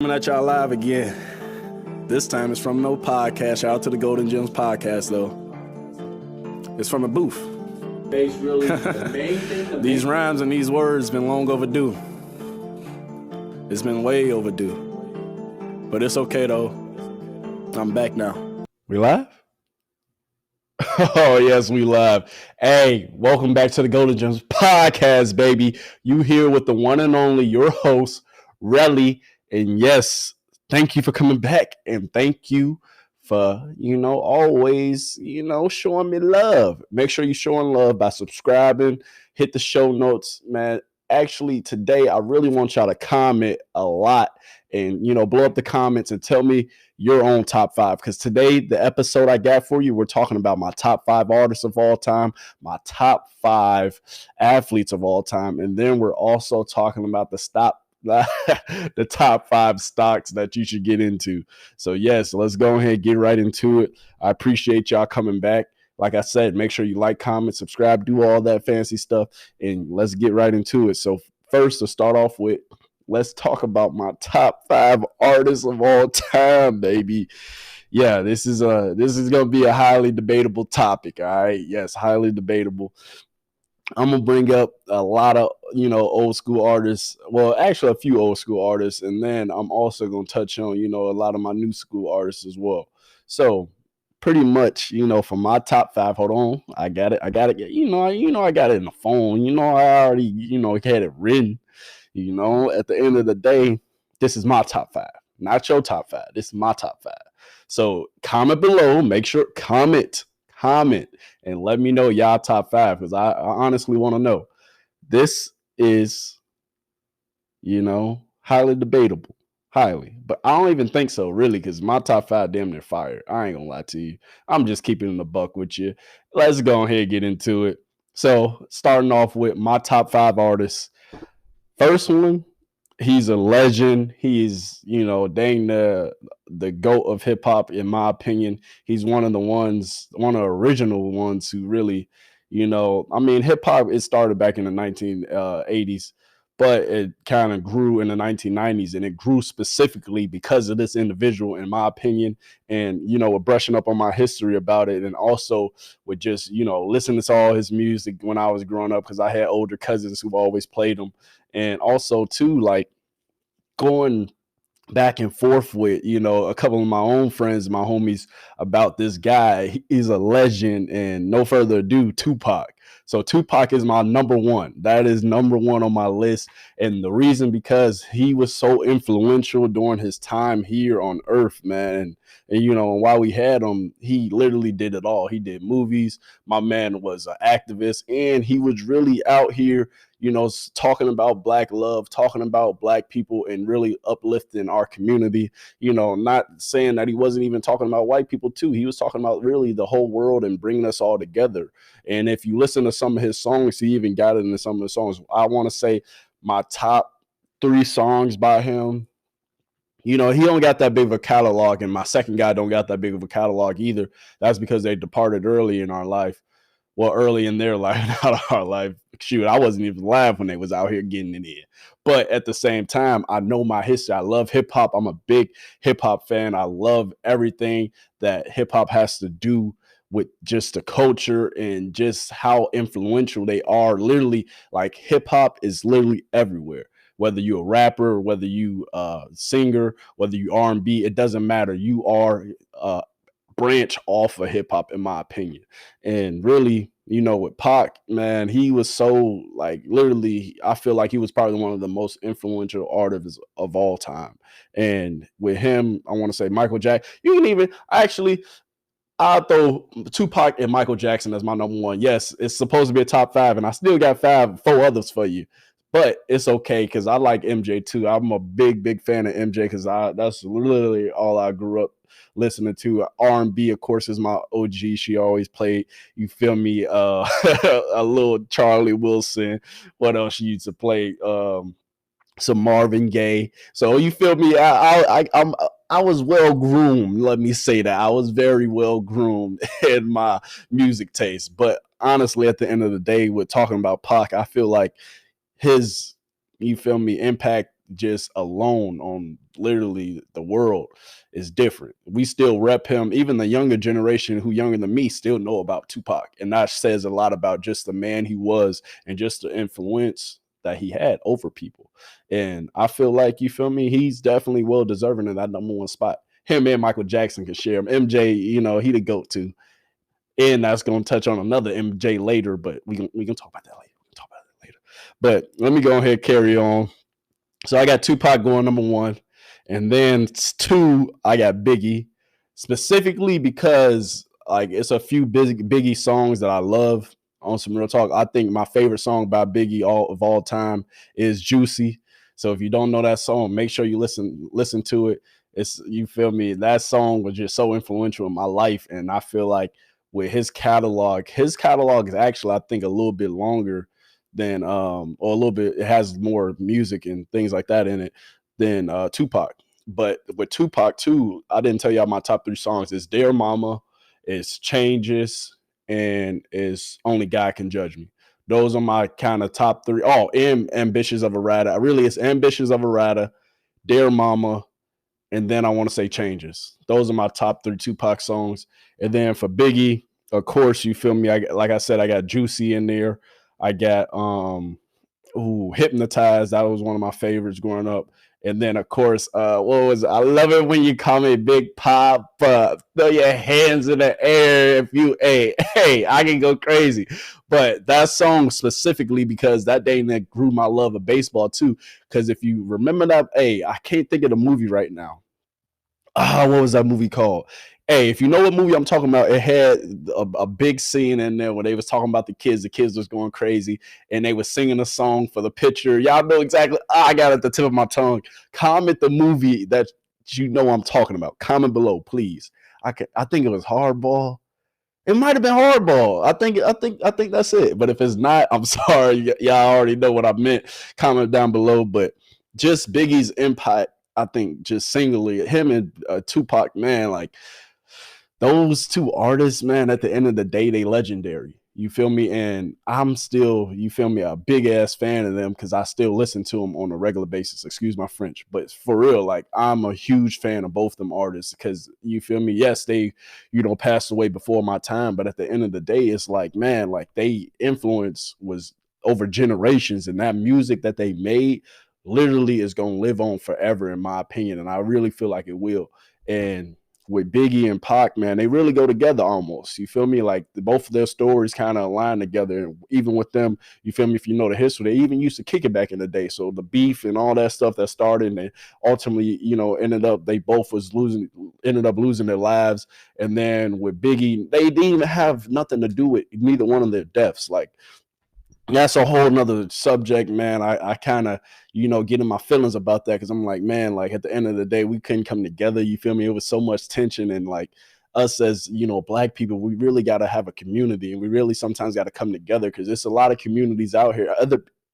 Coming at y'all live again. This time it's from no podcast. Shout out to the Golden Gemz podcast, though. It's from a booth. Really, the main thing. These rhymes and these words been long overdue. It's been way overdue. But it's okay, though. I'm back now. We live? Oh, yes, we live. Hey, welcome back to the Golden Gemz podcast, baby. You here with the one and only, your host, Relly. And yes, thank you for coming back. And thank you for, always, showing me love. Make sure you're showing love by subscribing. Hit the show notes, man. Actually, today, I really want y'all to comment a lot and, blow up the comments and tell me your own top five. Because today, the episode I got for you, we're talking about my top 5 artists of all time, my top 5 athletes of all time. And then we're also talking about the top 5 stocks that you should get into. So yes, let's go ahead and get right into it. I appreciate y'all coming back. Like I said, make sure you like, comment, subscribe, do all that fancy stuff, and let's get right into it. So first, to start off with, let's talk about my top 5 artists of all time, baby. Yeah, this is gonna be a highly debatable topic. All right, yes, highly debatable. I'm going to bring up a lot of, old school artists. Well, actually a few old school artists. And then I'm also going to touch on, a lot of my new school artists as well. So pretty much, for my top 5, hold on. I got it. I got it. I got it in the phone. I already, had it written. At the end of the day, this is my top 5, not your top 5. This is my top 5. So comment below. Make sure comment and let me know y'all top 5, because I honestly want to know. This is, highly debatable. Highly. But I don't even think so, really, because my top 5 damn near fire. I ain't gonna lie to you. I'm just keeping it a buck with you. Let's go ahead and get into it. So starting off with my top 5 artists. First one, he's a legend. He's, dang the GOAT of hip hop, in my opinion. He's one of the original ones who really, hip hop, it started back in the 1980s, but it kind of grew in the 1990s, and it grew specifically because of this individual, in my opinion. And, with brushing up on my history about it, and also with just, listening to all his music when I was growing up, because I had older cousins who always played him. And also, too, like, going back and forth with, a couple of my own friends, my homies, about this guy. He's a legend, and no further ado, Tupac. So Tupac is my number 1. That is number 1 on my list. And the reason, because he was so influential during his time here on Earth, man. And while we had him, he literally did it all. He did movies. My man was an activist, and he was really out here, talking about Black love, talking about Black people, and really uplifting our community. Not saying that he wasn't even talking about white people too. He was talking about really the whole world and bringing us all together. And if you listen to some of his songs, he even got it in some of the songs. I want to say my top 3 songs by him. He don't got that big of a catalog, and my second guy don't got that big of a catalog either. That's because they departed early in our life. Well, early in their life, not our life. Shoot, I wasn't even alive when they was out here getting it in. But at the same time, I know my history. I love hip hop. I'm a big hip hop fan. I love everything that hip hop has to do with just the culture and just how influential they are. Literally, like, hip hop is literally everywhere. Whether you're a rapper, whether you singer, whether you R&B, it doesn't matter. You are branch off of hip hop, in my opinion. And really, with Pac, man, he was so, like, literally, I feel like he was probably one of the most influential artists of all time. And with him, I want to say Michael Jackson. You can even I'll throw Tupac and Michael Jackson as my number 1. Yes, it's supposed to be a top 5, and I still got 4 others for you. But it's okay, because I like MJ too. I'm a big fan of MJ, because that's literally all I grew up listening to. R&B, of course, is my OG. She always played, you feel me, a little Charlie Wilson. What else she used to play? Some Marvin Gaye. So you feel me? I was well groomed. Let me say that I was very well groomed in my music taste. But honestly, at the end of the day, with talking about Pac, I feel like his, you feel me, impact just alone on literally the world is different. We still rep him. Even the younger generation who younger than me still know about Tupac. And that says a lot about just the man he was and just the influence that he had over people. And I feel like, you feel me, he's definitely well deserving of that number one spot. Him and Michael Jackson can share him. MJ, he the GOAT too. And that's going to touch on another MJ later, but we can talk about that later. But let me go ahead and carry on. So I got Tupac going number one. And then 2, I got Biggie, specifically because like it's a few Biggie songs that I love. On some real talk, I think my favorite song by Biggie of all time is Juicy. So if you don't know that song, make sure you listen to it. You feel me? That song was just so influential in my life, and I feel like with his catalog is actually, I think, a little bit longer than or a little bit, it has more music and things like that in it than Tupac. But with Tupac too, I didn't tell y'all my top 3 songs. It's Dear Mama, it's Changes, and it's Only God Can Judge Me. Those are my kind of top 3. Oh, and Ambitious of a Rider. Really, it's Ambitious of a Rider, Dear Mama, and then I want to say Changes. Those are my top 3 Tupac songs. And then for Biggie, of course, you feel me, like I said, I got Juicy in there. I got Hypnotized. That was one of my favorites growing up. And then, of course, I love it when you call me Big Papa. Throw your hands in the air if you, hey, I can go crazy. But that song specifically, because that day that grew my love of baseball too. Because if you remember that, I can't think of the movie right now. What was that movie called? Hey, if you know what movie I'm talking about, it had a big scene in there where they was talking about the kids. The kids was going crazy, and they was singing a song for the pitcher. Y'all know exactly. I got it at the tip of my tongue. Comment the movie that you know I'm talking about. Comment below, please. I think it was Hardball. It might have been Hardball. I think that's it. But if it's not, I'm sorry. Y'all already know what I meant. Comment down below. But just Biggie's impact, I think, just singly, him and Tupac, man, like, those 2 artists, man, at the end of the day, they legendary. You feel me? And I'm still, you feel me, a big ass fan of them because I still listen to them on a regular basis. Excuse my French. But for real, like, I'm a huge fan of both them artists because, you feel me, yes, they, passed away before my time. But at the end of the day, it's like, man, like, they influence was over generations, and that music that they made literally is going to live on forever, in my opinion. And I really feel like it will. And with Biggie and Pac, man, they really go together almost. You feel me? Like, both of their stories kind of align together. And even with them, you feel me, if you know the history, they even used to kick it back in the day. So the beef and all that stuff that started, and ultimately, they both ended up losing their lives. And then with Biggie, they didn't even have nothing to do with neither one of their deaths. Like, that's a whole nother subject, man. I kind of, get in my feelings about that because I'm like, man, like, at the end of the day, we couldn't come together. You feel me? It was so much tension, and like, us as, Black people, we really got to have a community, and we really sometimes got to come together because there's a lot of communities out here.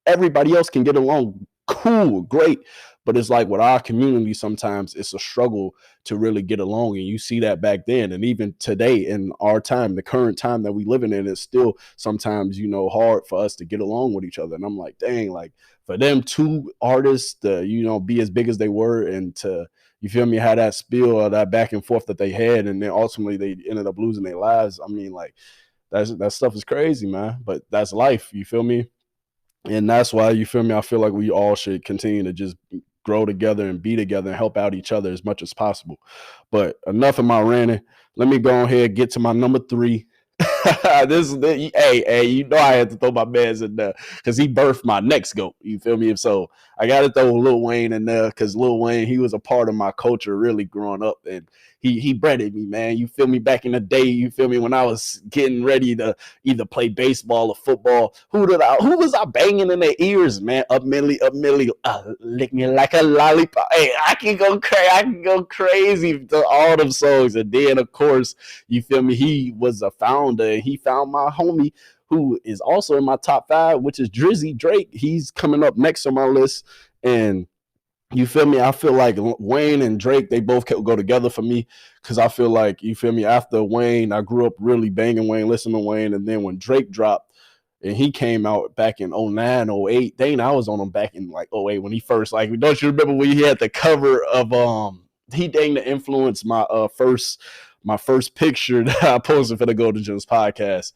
Everybody else can get along cool, great. But it's like with our community, sometimes it's a struggle to really get along. And you see that back then. And even today in our time, the current time that we living in, it's still sometimes, hard for us to get along with each other. And I'm like, dang, like, for them 2 artists to, be as big as they were, and to, you feel me, have that spill or that back and forth that they had, and then ultimately they ended up losing their lives. I mean, like, that stuff is crazy, man. But that's life, you feel me? And that's why, you feel me, I feel like we all should continue to just grow together and be together and help out each other as much as possible. But enough of my ranting. Let me go ahead and get to my number 3. Hey, I had to throw my man's in there because he birthed my next GOAT. You feel me? So I got to throw Lil Wayne in there because Lil Wayne, he was a part of my culture really growing up, and he breaded me, man. You feel me? Back in the day, you feel me, when I was getting ready to either play baseball or football, who was I banging in their ears, man? Up Millie, lick me like a lollipop. Hey, I can go crazy to all them songs. And then, of course, you feel me, he was a founder, and he found my homie who is also in my top 5, which is Drizzy Drake. He's coming up next on my list. And you feel me, I feel like Wayne and Drake, they both go together for me because I feel like, you feel me, after Wayne, I grew up really banging Wayne, listening to Wayne. And then when Drake dropped, and he came out back in 09, 08. Dang, I was on him back in like 08 when he first, like, don't you remember when he had the cover of he dang to influence my first picture that I posted for the Golden Gemz podcast,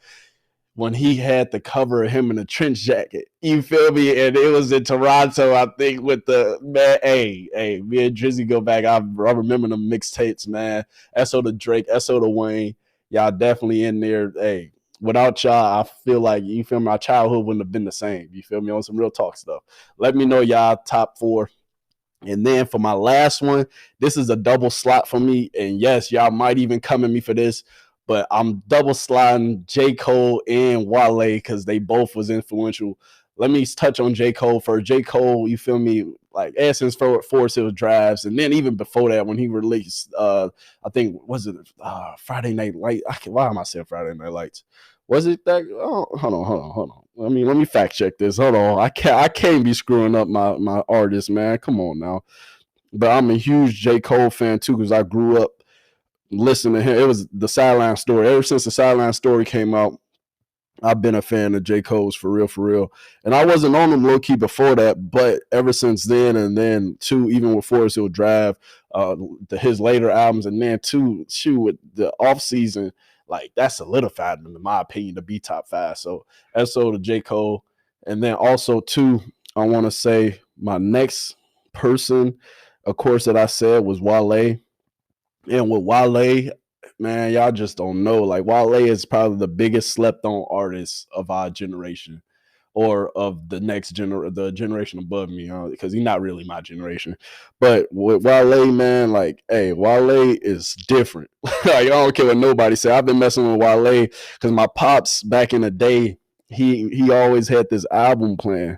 when he had the cover of him in a trench jacket. You feel me? And it was in Toronto, I think, with the man. Hey, me and Drizzy go back. I remember the mixtapes, man. SO to Drake, SO to Wayne. Y'all definitely in there. Hey, without y'all, I feel like, you feel me, my childhood wouldn't have been the same. You feel me? On some real talk stuff. Let me know y'all top 4. And then for my last one, this is a double slot for me. And yes, y'all might even come at me for this, but I'm double sliding J. Cole and Wale because they both was influential. Let me touch on J. Cole first. J. Cole, you feel me, like Essence Forest Hill Drives, and then even before that, when he released, I think, was it Friday Night Lights? Why am I saying Friday Night Lights? Was it that? Oh, hold on. Let me fact check this. Hold on. I can't be screwing up my artist, man. Come on now. But I'm a huge J. Cole fan too, because I grew up listening to him. It was the Sideline Story. Ever since the Sideline Story came out, I've been a fan of J. Cole's for real. And I wasn't on him low key before that, but ever since then, and then too, even with Forest Hill Drive, his later albums, and then too, with the off season, like that solidified him, in my opinion, to be top 5. So SO to J. Cole. And then also too, I want to say my next person, of course, that I said was Wale. And with Wale, man, y'all just don't know. Like, Wale is probably the biggest slept on artist of our generation, or of the next the generation above me, because he's not really my generation. But with Wale, man, like, hey, Wale is different. Like, I don't care what nobody say. I've been messing with Wale because my pops back in the day, he always had this album playing,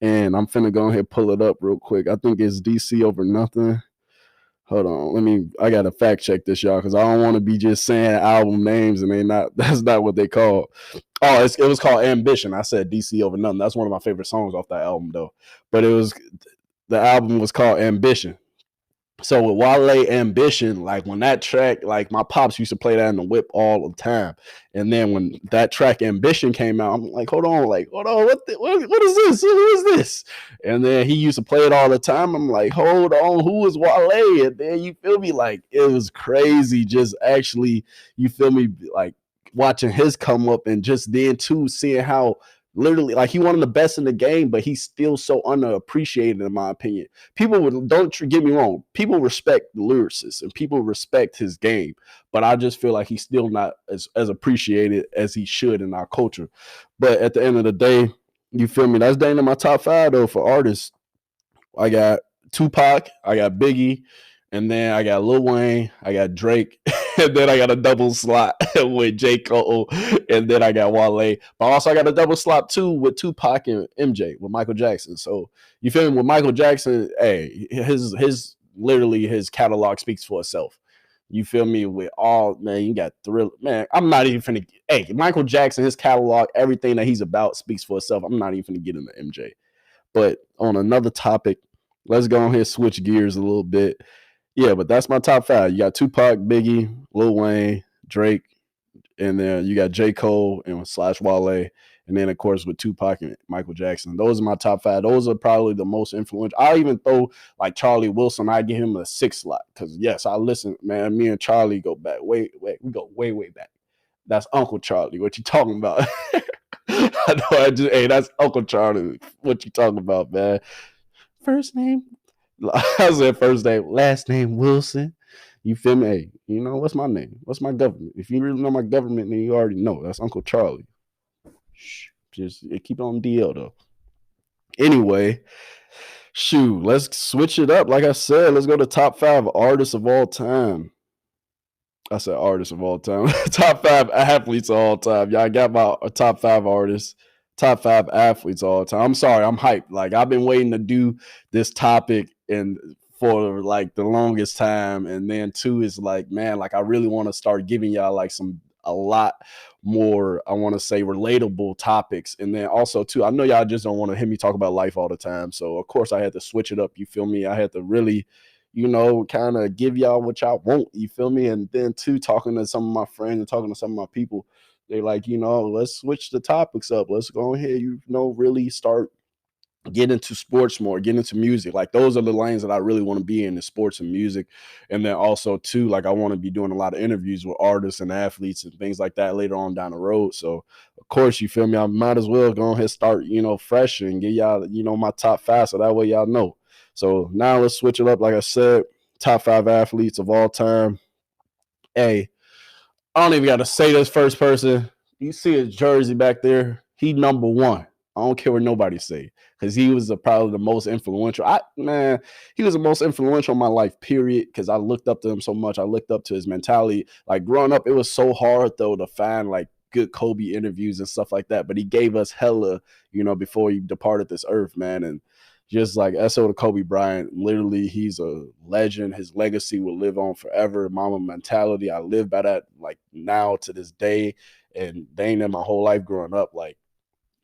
and I'm finna go ahead and pull it up real quick. I think it's DC Over Nothing. Hold on, I gotta fact check this, y'all, because I don't want to be just saying album names and that's not what they call. Oh, it was called Ambition. I said DC Over Nothing. That's one of my favorite songs off that album, though. But the album was called Ambition. So with Wale Ambition, like when that track, like my pops used to play that in the whip all the time. And then when that track Ambition came out, I'm like, hold on, what is this? Who is this? And then he used to play it all the time. I'm like, hold on, who is Wale? And then, you feel me, like, it was crazy just actually, you feel me, like watching his come up, and just then too seeing how literally, like, he one of the best in the game, but he's still so underappreciated, in my opinion. Don't get me wrong, people respect the lyricist and people respect his game, but I just feel like he's still not as appreciated as he should in our culture. But at the end of the day, you feel me, that's dang in my top 5 though for artists. I got Tupac, I got Biggie, and then I got Lil Wayne, I got Drake, and then I got a double slot with J. Cole, and then I got Wale. But also I got a double slot too with Tupac and MJ, with Michael Jackson. So, you feel me? With Michael Jackson, hey, his literally his catalog speaks for itself. You feel me? With all, man, you got Thriller. Man, I'm not even finna. Hey, Michael Jackson, his catalog, everything that he's about speaks for itself. I'm not even finna get into MJ. But on another topic, let's go ahead and switch gears a little bit. Yeah, but that's my top 5. You got Tupac, Biggie, Lil Wayne, Drake, and then you got J. Cole and / Wale, and then of course with Tupac and Michael Jackson. Those are my top 5. Those are probably the most influential. I even throw like Charlie Wilson. I give him a 6 slot because yes, I listen, man. Me and Charlie go back we go way back. That's Uncle Charlie. What you talking about? I know. Hey, that's Uncle Charlie. What you talking about, man? First name. I said first name, last name Wilson. You feel me? Hey, you know, what's my name? What's my government? If you really know my government, then you already know. That's Uncle Charlie. Just keep it on DL though. Anyway, shoot, let's switch it up. Like I said, let's go to top 5 artists of all time. I said artists of all time. Top 5 athletes of all time. Y'all got my top 5 artists. Top 5 athletes all the time. I'm sorry, I'm hyped. Like, I've been waiting to do this topic and for like the longest time. And then too is like, man, like I really want to start giving y'all like a lot more, I want to say, relatable topics. And then also too, I know y'all just don't want to hear me talk about life all the time. So of course I had to switch it up. You feel me? I had to really, you know, kind of give y'all what y'all want. You feel me? And then too, talking to some of my friends and talking to some of my people, They like, let's switch the topics up. Let's go ahead, really start get into sports more, get into music. Like those are the lanes that I really want to be in, the sports and music. And then also too, like I want to be doing a lot of interviews with artists and athletes and things like that later on down the road. So of course, you feel me? I might as well go ahead and start, fresh and get y'all, my top 5. So that way y'all know. So now let's switch it up. Like I said, top 5 athletes of all time. Hey, I don't even got to say this first person. You see his jersey back there. He number 1. I don't care what nobody say, because he was probably the most influential. He was the most influential in my life, period, because I looked up to him so much. I looked up to his mentality. Like growing up, it was so hard, though, to find like good Kobe interviews and stuff like that. But he gave us hella, before he departed this earth, man. And just like SO to Kobe Bryant, literally, he's a legend. His legacy will live on forever. Mama mentality, I live by that, like now to this day. And they ain't in my whole life growing up, like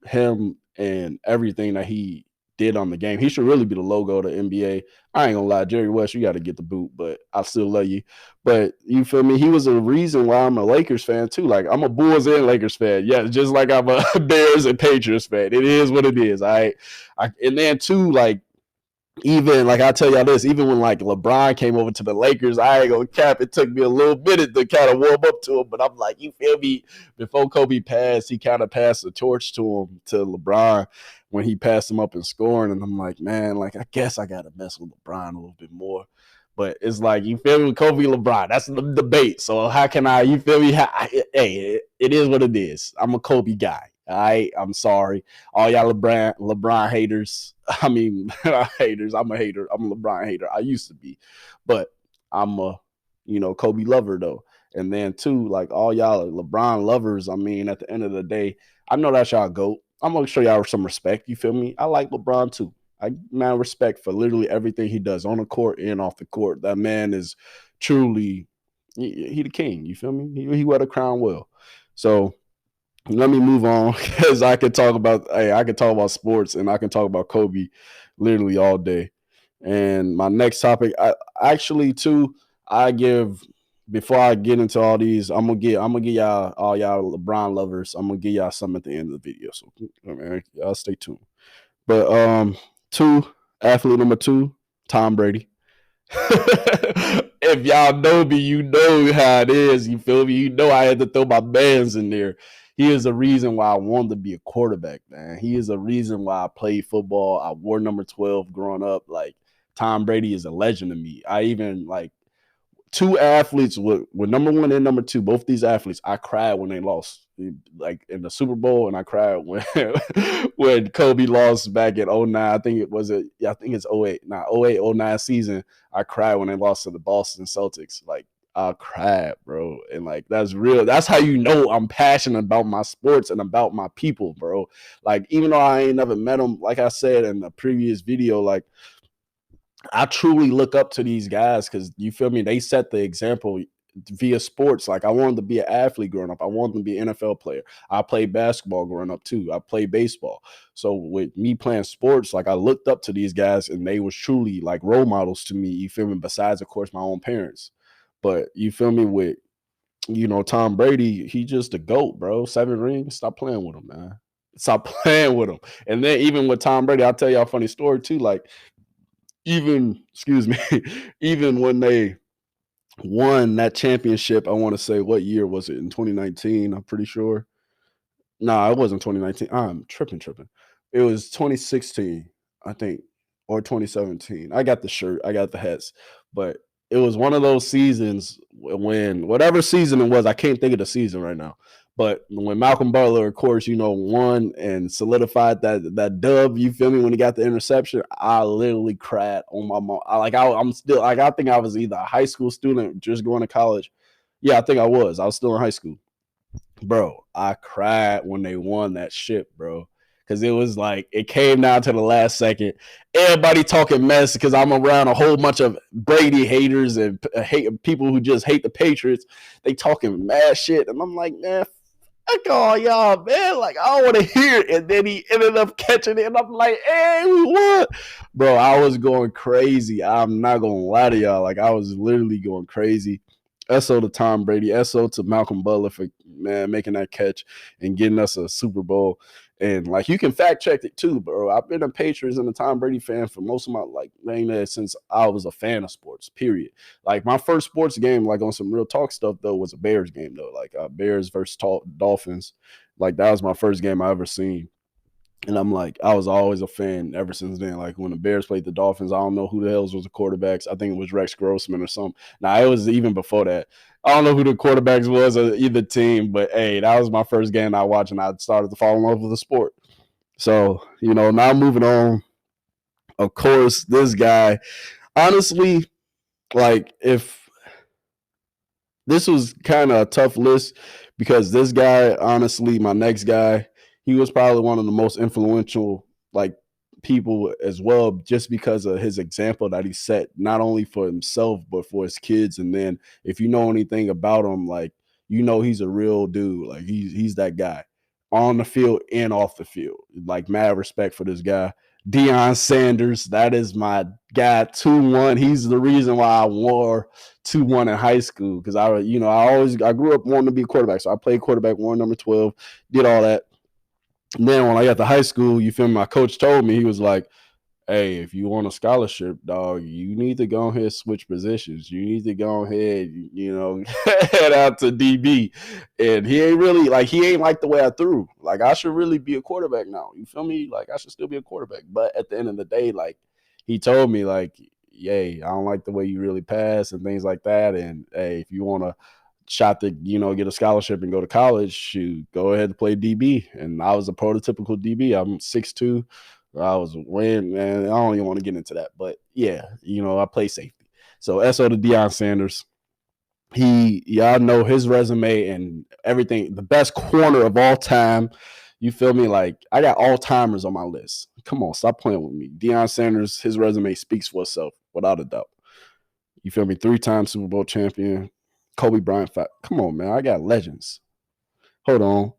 him and everything that he did on the game. He should really be the logo of the NBA. I ain't gonna lie, Jerry West, you got to get the boot, but I still love you. But you feel me? He was a reason why I'm a Lakers fan too. Like I'm a Bulls and Lakers fan. Yeah, just like I'm a Bears and Patriots fan. It is what it is. And then too, like even like I tell y'all this, even when like LeBron came over to the Lakers, I ain't gonna cap. It took me a little minute to kind of warm up to him, but I'm like, you feel me? Before Kobe passed, he kind of passed the torch to LeBron when he passed him up in scoring, and I'm like, man, like I guess I gotta mess with LeBron a little bit more. But it's like, you feel me, with Kobe LeBron, that's the debate. So how can you feel me? Hey, it is what it is. I'm a Kobe guy. All right, I'm sorry, all y'all LeBron haters. I mean, haters. I'm a hater. I'm a LeBron hater. I used to be, but I'm a, Kobe lover though. And then too, like all y'all LeBron lovers. I mean, at the end of the day, I know that's y'all GOAT. I'm gonna show y'all some respect. You feel me? I like LeBron too. I respect for literally everything he does on the court and off the court. That man is truly he the king. You feel me? He wear the crown well. So let me move on, because I could talk about sports and I can talk about Kobe literally all day. And my next topic, before I get into all these, I'm gonna get y'all, all y'all LeBron lovers, I'm gonna give y'all something at the end of the video. So y'all stay tuned. But athlete number 2, Tom Brady. If y'all know me, you know how it is. You feel me? You know I had to throw my bands in there. He is the reason why I wanted to be a quarterback, man. He is the reason why I played football. I wore number 12 growing up. Like Tom Brady is a legend to me. I even like 2 athletes with number 1 and number 2. Both these athletes, I cried when they lost, like in the Super Bowl, and I cried when when Kobe lost back in 09. I think it's 08. 08-09 season. I cried when they lost to the Boston Celtics. Like I cried, bro. And like that's real. That's how you know I'm passionate about my sports and about my people, bro. Like even though I ain't never met them, like I said in the previous video, like I truly look up to these guys, because you feel me? They set the example via sports. Like I wanted to be an athlete growing up. I wanted to be an NFL player. I played basketball growing up too. I played baseball. So with me playing sports, like I looked up to these guys, and they was truly like role models to me. You feel me? Besides, of course, my own parents. But you feel me with, Tom Brady, he just a GOAT, bro. 7 rings. Stop playing with him, man. Stop playing with him. And then even with Tom Brady, I'll tell y'all a funny story too. Like even when they won that championship, I want to say, what year was it? In 2019, I'm pretty sure. No, it wasn't 2019. I'm tripping. It was 2016, I think, or 2017. I got the shirt, I got the hats, but it was one of those seasons when, whatever season it was, I can't think of the season right now. But when Malcolm Butler, of course, won and solidified that dub, you feel me? When he got the interception, I literally cried on my mom. I'm still like, I think I was either a high school student just going to college. Yeah, I think I was. I was still in high school. Bro, I cried when they won that shit, bro. Because it was like, it came down to the last second. Everybody talking mess because I'm around a whole bunch of Brady haters and people who just hate the Patriots. They talking mad shit. And I'm like, man, fuck all y'all, man. Like, I don't want to hear it. And then he ended up catching it. And I'm like, hey, we won. Bro, I was going crazy. I'm not going to lie to y'all. Like, I was literally going crazy. SO to Tom Brady, SO to Malcolm Butler for making that catch and getting us a Super Bowl. And like you can fact check it too, bro. I've been a Patriots and a Tom Brady fan for most of my since I was a fan of sports. Period. Like my first sports game, like on some real talk stuff though, was a Bears game though, like Bears versus Dolphins. Like that was my first game I ever seen. And I'm like, I was always a fan ever since then. Like when the Bears played the Dolphins, I don't know who the hell was the quarterbacks. I think it was Rex Grossman or something. Now it was even before that. I don't know who the quarterbacks was of either team, but hey, that was my first game I watched, and I started to fall in love with the sport. So, now moving on. Of course, this guy, honestly, like if this was kind of a tough list because this guy, honestly, my next guy, he was probably one of the most influential like people as well, just because of his example that he set not only for himself but for his kids. And then if you know anything about him, like he's a real dude. Like he's that guy on the field and off the field. Like mad respect for this guy. Deion Sanders, that is my guy. 2-1. He's the reason why I wore 2-1 in high school because I grew up wanting to be a quarterback, so I played quarterback, wore number 12, did all that. And then when I got to high school, you feel me? My coach told me, he was like, "Hey, if you want a scholarship, dog, you need to go ahead and switch positions. You need to go ahead, head out to DB." And he ain't like the way I threw. Like I should really be a quarterback now. You feel me? Like I should still be a quarterback. But at the end of the day, like he told me, like, "Yay, I don't like the way you really pass and things like that. And hey, if you want to shot to get a scholarship and go to college, shoot, go ahead and play DB." And I was a prototypical DB. I'm 6'2". I was wearing, man, I don't even want to get into that, but yeah, I play safety. So SO to Deion Sanders. Y'all know his resume and everything. The best corner of all time. You feel me? Like I got all timers on my list. Come on, stop playing with me. Deion Sanders, his resume speaks for itself without a doubt. You feel me? 3-time Super Bowl champion. Kobe Bryant. Come on, man. I got legends. Hold on.